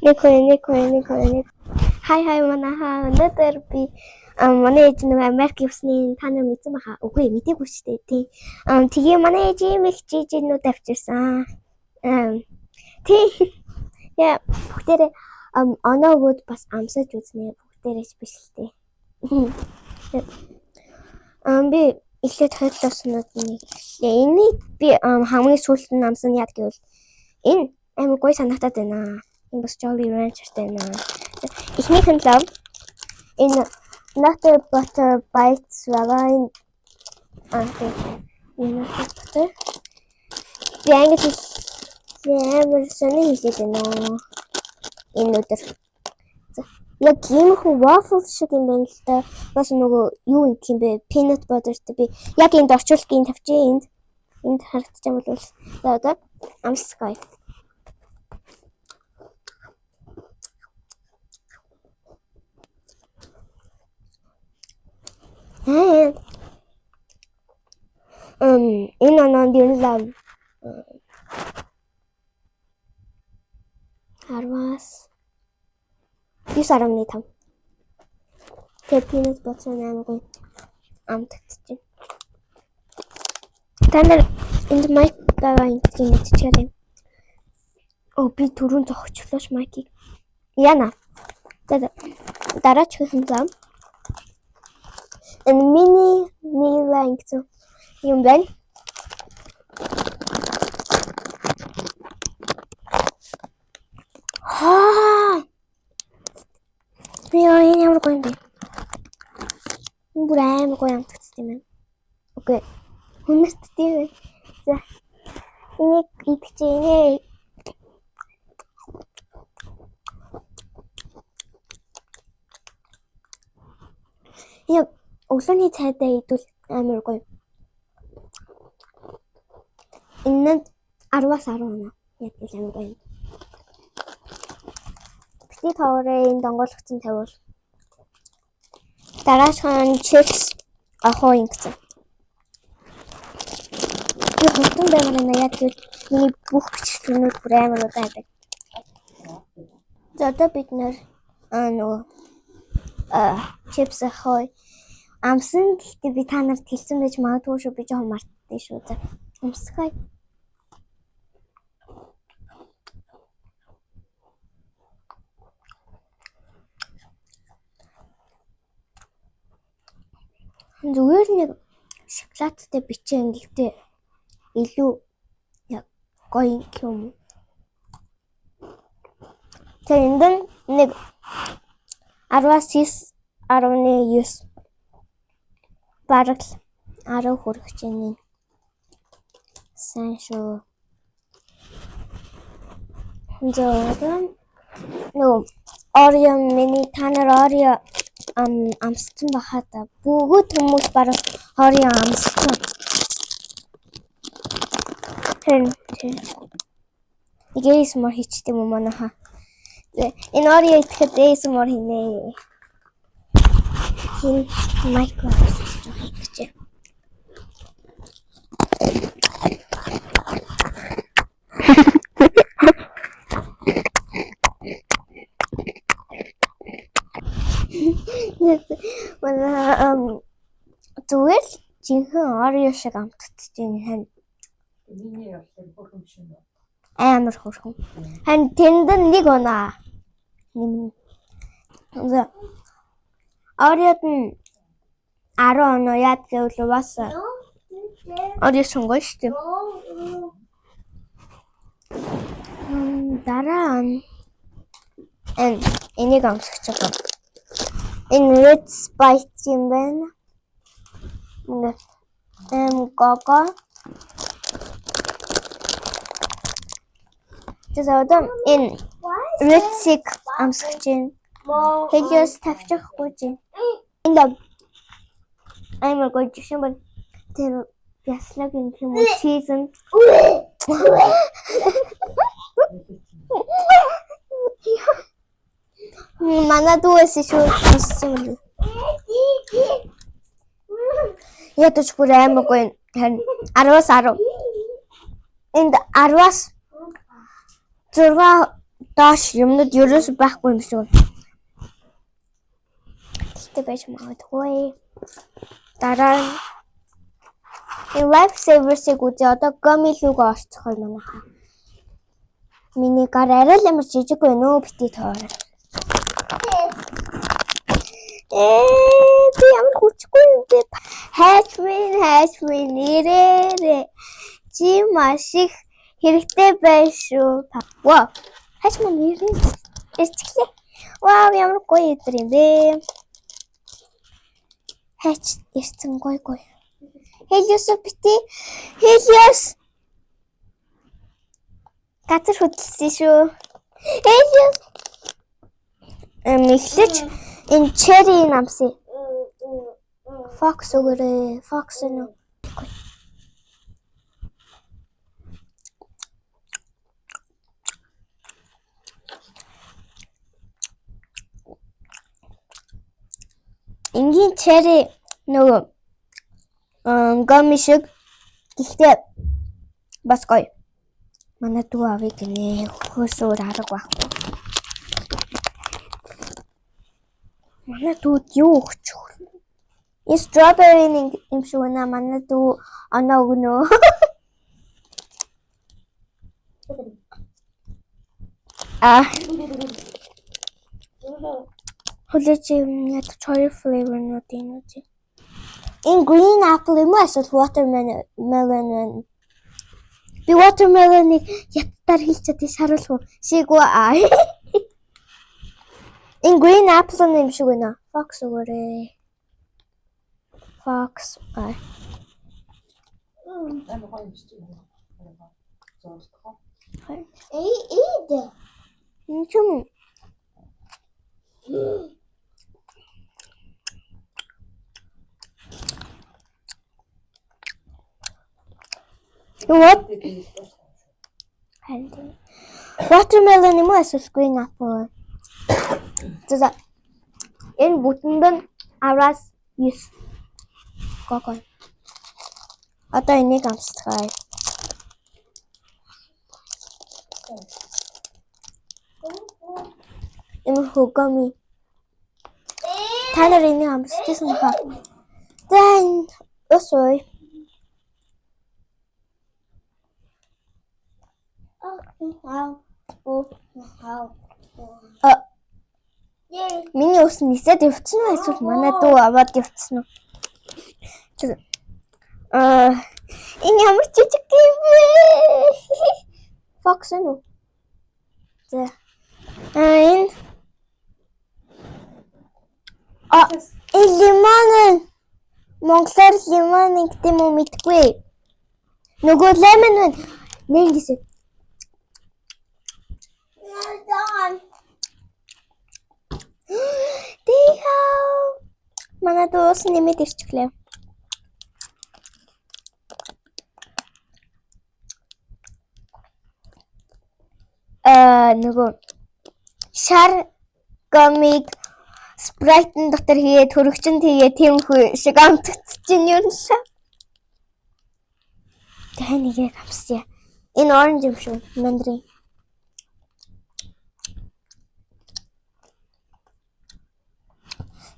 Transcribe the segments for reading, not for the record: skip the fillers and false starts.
Нэг. Хай манайхаа өнөөдөр би манай ээж нэг Америк явсны та нар мэдсэн баха. Үгүй мэдээгүй ч тий. Тэгээ манай ээж юм их жижигнүүд авчирсан. Тий. Яа бүгдээрээ оноогод бас амсаж үзнэ. Бүгдээрээч биш л тий. Би эхлээд хойлооснууд нэг эхлэе. Энийг би хамгийн сүүлд нь амсан яд гэвэл энэ амар гоё санагтаад байна. Энэ бас Jolly Rancher-тэй байна. Эхнийх нь лав энэ Nutter Butter Bites Ravine энэ butter. Би англи амар сони хэлээд байна. Энэ өдөр. Яг ийм хүү waffle шиг юм байна л да. Бас нөгөө юу юм тийм бэ? Peanut butterтэй би яг энд орчуулгын тавьчих энд харагдчих юм бол за одоо амсгай. Энэ оноонд юу лав? Арвас. 9.5. Тэгээ peanut butter нэмгүй амтгдчих. Та нар энд майк байгаа гэдгийг мэдчихээрэй. Би түрүүн зогчлооч майкийг. Яна. Дараачихын зам. Энэ мини лайнг юм байна. Би ямар гоё юм бэ? Бүр амар гоё амтгдчих юм байна. Окей. Хүнэрттэй байна. За. Энийг идчихээ. Яг өглөөний цайдаа идвэл амар гоё. Энэ 10-аас 10 оноо. Яг л амар гоё. Бити тоорын донгойлгоцсон тавиул. Дараахан chips ахоо ингэсэн. Би хурдан байгаараа яг л миний бүх бичлэгнүүд бүр амар удаан. За одоо бид нэр нөгөө chips ахоо амсан гэхдээ би та нарт хэлсэн байж магадгүй шүү, би жоохон мартсан шүү. За амсгай. Зүгээр нэг шоколадтай бичэн гэхдээ илүү яг гоё юм. Тэгээд нэг 10-аас 9.9 бараг 10 хүрэх чинь сайн шүү. Зөвхөн нөгөө Oreo мини танар Oreo амссан бахаа та бүгд хүмүүс бараг Oreo амссан. Нэг ASMR хийчихдээ юм манайха. Энэ Oreo идэхэд ASMR хийнэ. Хин микрофон хийчихье. Зүгээр жинхэнэ Oreo шиг амтгдаж байна. Миний явдлыг хөрхөм шинэ. Амар хөрхөм. Харин тэнд нэг оноо. Oreoд нь 10 оноо яад гэвэл бас Oreo сонгоо шүү дээ. Дараа энийг амсгаж байгаа. Энэ red spice юм байна. Гого. Тэсэвэм энэ red sick амсгаж байна. Хэлээс тавьчихгүй чинь. Энэ амар гоё жишээ байна. Тэр яслаг юм уу season. Манай дүүс шүү гэсэн. Ядаж бүр амар гоё. 10-аас 10. Энд 10-аас 6 Доош юмнууд ерөөс байхгүй юм шиг. Тэгтээ байж магадгүй. Дараа нь Life Savers-ыг үзье. Одоо Gummy руугаа орцох юм манайхаа. Миний гар арай л ямар жижиг байна өө бити тоор. Би ямар хүчгүй юм бэ? Хайч минь нэрээ. Чи маш их хэрэгтэй байна шүү. Вау. Хайч минь нэрээ. Эцгэлээ. Вау, ямар гоё өдөр юм бэ? Хайч ирсэн гоё. Хелиос бити. Хелиос. Газар хөдлсөн шүү. Хелиос. Эхлэж энэ cherry намсыг. Fox өгөөрэй. Fox нь. Энгийн cherry нөгөө gummy шиг гэхдээ бас гоё. Манай дүү авъя гинэ. Хөөсөөр арга байхгүй. Манай дүүд юу өгч өгөх вэ? Энэ strawberry юм шиг байна. Манай дүү оноо өгнө. Хүлээж ядч хоёр flavor нүүд энэ үү. Энэ green apple юм уу эсвэл watermelon байна. Би watermelon-ыг яттаар хийлч чадчих харуулах уу? Шийгүү Энэ green apple юм шиг байна. Fox өгөөрэй. Fox. Амар гоё юм шиг байна. Зоолтгоо. Эйд. Ничем. What? Watermelon юм уу эсвэл green apple? За. Энэ бүтэнд нь авраас 9. Гоо. Одоо энийг амсцгаая. Энэ хөгөми. Та нар энийг амсчихсан хаа. Зэн өсөй. Миний ус нисээд явчихсан уу эсвэл манай дүү аваад явчихсан уу? Энэ ямар жижиг юм бэ? Fox нь. За. Энэ лимон. Монголоор лимон гэдэг юм уу мэдгүй. Нөгөө lemon байна. Нэнгисээ. Манай дуус нэмээд ирчихлээ. Нөгөө шар гомиг спрайтын дотор хийгээд хөрөгчөнд хийгээд тийм шиг амтгцчихин юм шээ. Тань яг авсъя. Энэ оранж юм шүү. Мандарин.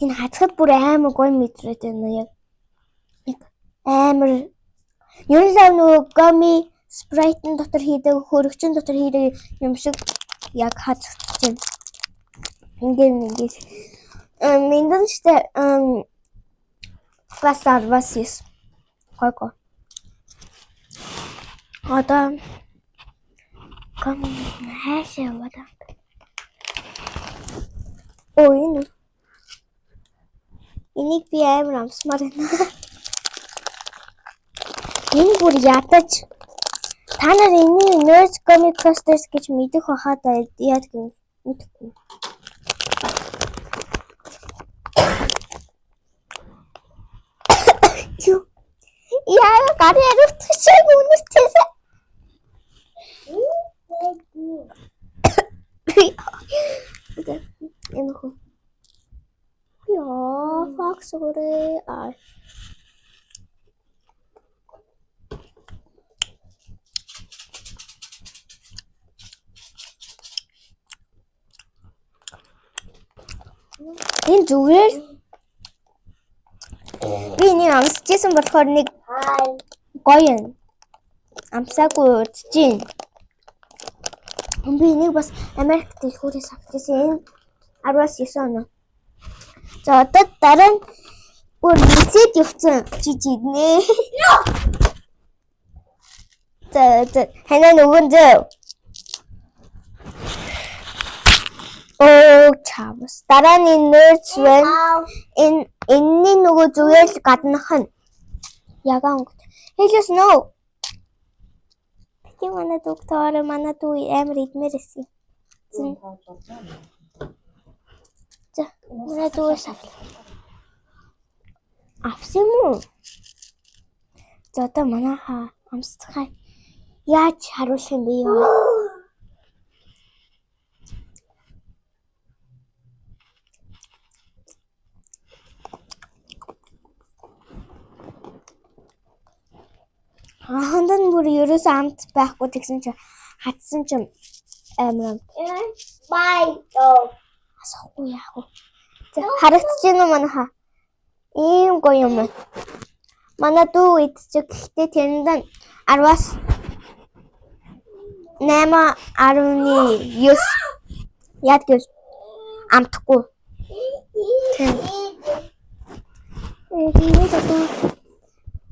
Энэ хацхад бүр амар гоё мэдрээд байна яг. Амар ер нь л нөгөө гомми спрайтын дотор хийдэг хөрөгчөн дотор хийдэг юм шиг яг хацчихжээ. Ингээд миндэн штэ бас есть. Гой. Одоо гомми хаашаа яваа. Энэ энийг би амар амсмаар байна. Энэ бүр ядаж. Та нар энэ Nurse Gummy Clusters гэж мэдэх байхад яад гэв мэдэхгүй. Яа, гараа рутчих үнэстэйсэ. Энэ хөө. Яа, Fox өгөөрэй. Энэ зүгээр би энийг амсчихсан болохоор нэг гоё юм. Амсаагүй удажин. Би энийг бас Америк дэлгүүрээс авчихсан. Энэ 19 оноо. За одоо дараа нь бүр нисэд явцсан жижигнэ. За ханаа нөгөө зөө. Оо чамс. Дараа нь нэрс байна. Энэний нөгөө зүгээр л гаднах нь. Ягаан өнгөт. Хэлээс нөө. Тийм манай доктор манай дүү амар идмэр эсэ. За манай дүү авсан муу. За одоо манайхаа амсцгаа яаж харуулах юм бэ ёо? Хандан бүр ерөөсөө амт байхгүй гэсэн чи хатсан ч амар бай оо асахгүй яах вэ? За харагдаж байна уу манайхаа? Ийм гоё юм байна. Манай дүү идчих гэхдээ тэрэнд 10-аас 8.9 яд гэж амтахгүй. Тийм.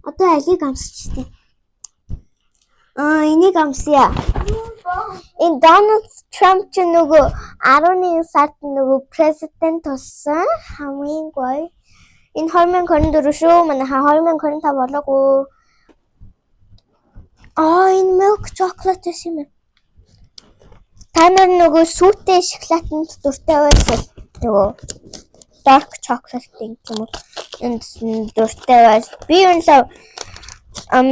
Одоо алиг амсчихтэй. Энийг амсъя. Энэ Donald Trump ч нөгөө 11 сард нөгөө президент болсон. Хамгийн гоё. Энэ 2024 шүү. Манайхаа 2025 болоогүй. Энэ milk chocolate гэсэн юм. Танаар нөгөө сүтээ шоколаданд дуртай байсан. Нөгөө dark chocolate гэх юм уу? Энд дуртай байсан. Би үнэхээр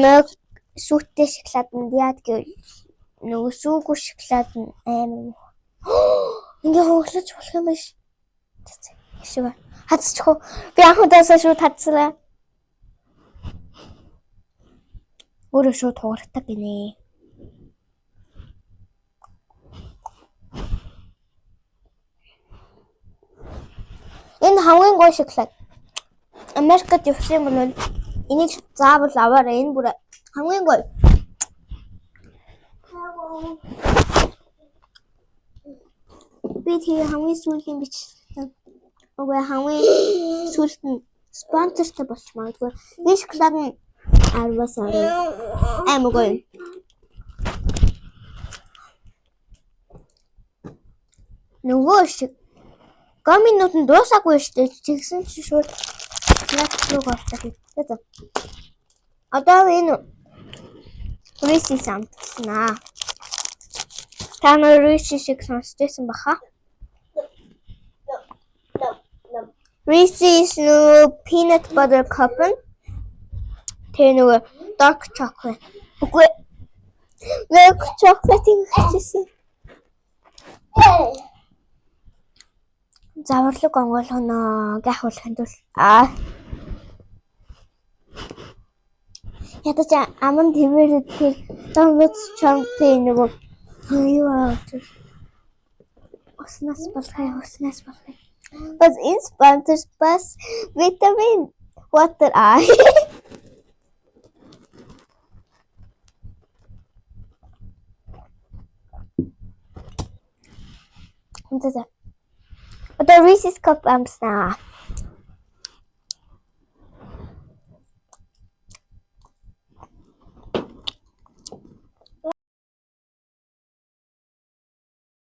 milk сүтээ шоколаданд яад гэвэл нөгөө сүүгүй шоколад нь амар. Ингээ хөөглөж болох юм биш. Эсвэл хацчих уу? Би анх удаасаа шууд хацлаа. Өөрөө шууд хугардаг гинэ. Энэ хамгийн гоё шоколад. Америкт явсан юм бол энийг заавал аваарай. Энэ бүр хамгийн гоё. Би тэгээ хамгийн сүүлийн бичсэн. Угаа хамгийн сүүлд нь спонсортой болж магадгүй. Энэ шоколад нь 10-аас 10 амар гоё. Нөгөө шиг гоминууд нь дуусаагүй шүү дээ. Тэгсэн чи шууд шоколад руу орчих. За. Одоо энэ Reese's амтснаа. Та нар Reese's-ийг сонсч байсан баха? Reese's peanut butter cup нь тэр нөгөө dark chocolate. Үгүй. Milk chocolate-ийг хийсэн. Заварлаг онгойлгоно гайхуулахын тулд ядаж аман твэрэд тэр Donald Trump-ийн нөгөө юу уснаас болох. Бас энэ спонсор бас витамин water Одоо Reese's cup амснаа.